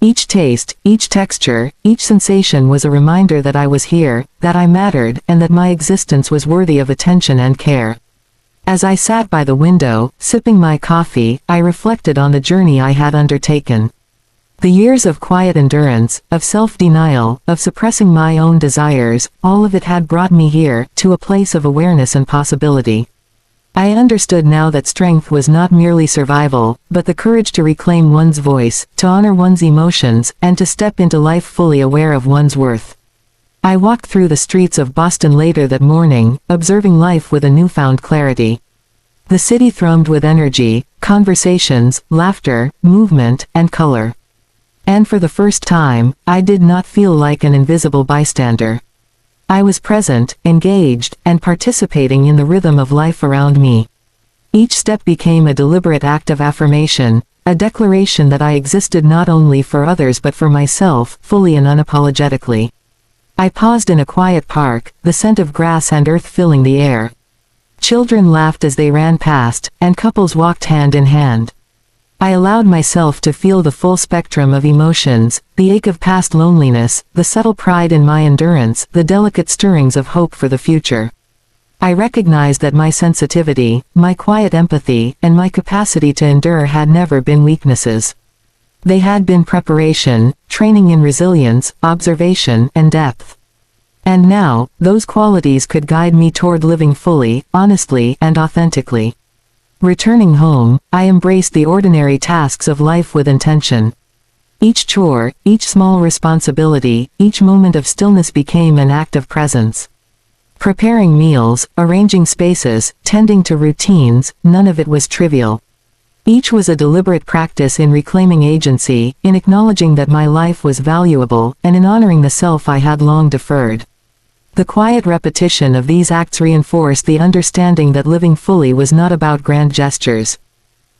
Each taste, each texture, each sensation was a reminder that I was here, that I mattered, and that my existence was worthy of attention and care. As I sat by the window, sipping my coffee, I reflected on the journey I had undertaken. The years of quiet endurance, of self-denial, of suppressing my own desires, all of it had brought me here, to a place of awareness and possibility. I understood now that strength was not merely survival, but the courage to reclaim one's voice, to honor one's emotions, and to step into life fully aware of one's worth. I walked through the streets of Boston later that morning, observing life with a newfound clarity. The city thrummed with energy, conversations, laughter, movement, and color. And for the first time, I did not feel like an invisible bystander. I was present, engaged, and participating in the rhythm of life around me. Each step became a deliberate act of affirmation, a declaration that I existed not only for others but for myself, fully and unapologetically. I paused in a quiet park, the scent of grass and earth filling the air. Children laughed as they ran past, and couples walked hand in hand. I allowed myself to feel the full spectrum of emotions, the ache of past loneliness, the subtle pride in my endurance, the delicate stirrings of hope for the future. I recognized that my sensitivity, my quiet empathy, and my capacity to endure had never been weaknesses. They had been preparation, training in resilience, observation, and depth. And now, those qualities could guide me toward living fully, honestly, and authentically. Returning home, I embraced the ordinary tasks of life with intention. Each chore, each small responsibility, each moment of stillness became an act of presence. Preparing meals, arranging spaces, tending to routines, none of it was trivial. Each was a deliberate practice in reclaiming agency, in acknowledging that my life was valuable, and in honoring the self I had long deferred. The quiet repetition of these acts reinforced the understanding that living fully was not about grand gestures,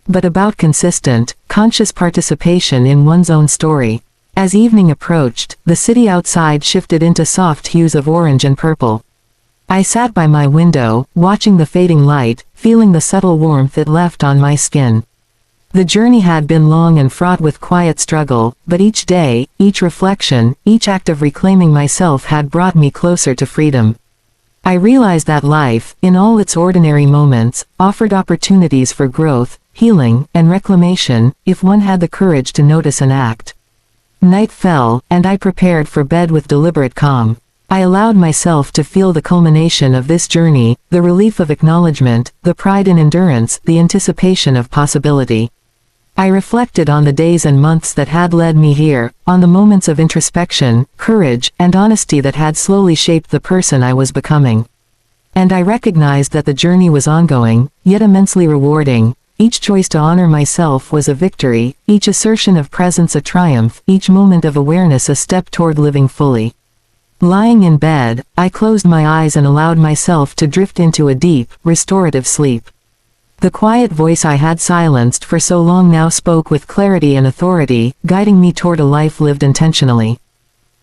but about consistent, conscious participation in one's own story. As evening approached, the city outside shifted into soft hues of orange and purple. I sat by my window, watching the fading light, feeling the subtle warmth it left on my skin. The journey had been long and fraught with quiet struggle, but each day, each reflection, each act of reclaiming myself had brought me closer to freedom. I realized that life, in all its ordinary moments, offered opportunities for growth, healing, and reclamation, if one had the courage to notice and act. Night fell, and I prepared for bed with deliberate calm. I allowed myself to feel the culmination of this journey, the relief of acknowledgement, the pride in endurance, the anticipation of possibility. I reflected on the days and months that had led me here, on the moments of introspection, courage, and honesty that had slowly shaped the person I was becoming. And I recognized that the journey was ongoing, yet immensely rewarding. Each choice to honor myself was a victory, each assertion of presence a triumph, each moment of awareness a step toward living fully. Lying in bed, I closed my eyes and allowed myself to drift into a deep, restorative sleep. The quiet voice I had silenced for so long now spoke with clarity and authority, guiding me toward a life lived intentionally.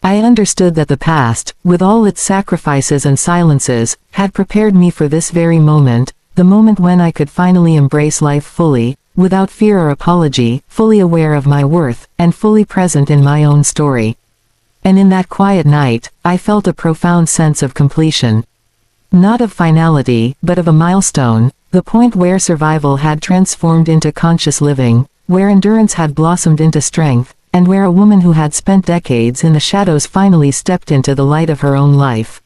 I understood that the past, with all its sacrifices and silences, had prepared me for this very moment, the moment when I could finally embrace life fully, without fear or apology, fully aware of my worth, and fully present in my own story. And in that quiet night, I felt a profound sense of completion. Not of finality, but of a milestone, the point where survival had transformed into conscious living, where endurance had blossomed into strength, and where a woman who had spent decades in the shadows finally stepped into the light of her own life.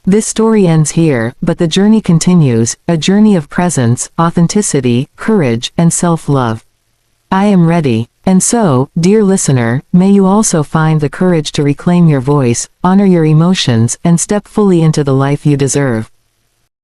This story ends here, but the journey continues, a journey of presence, authenticity, courage, and self-love. I am ready. And so, dear listener, may you also find the courage to reclaim your voice, honor your emotions, and step fully into the life you deserve.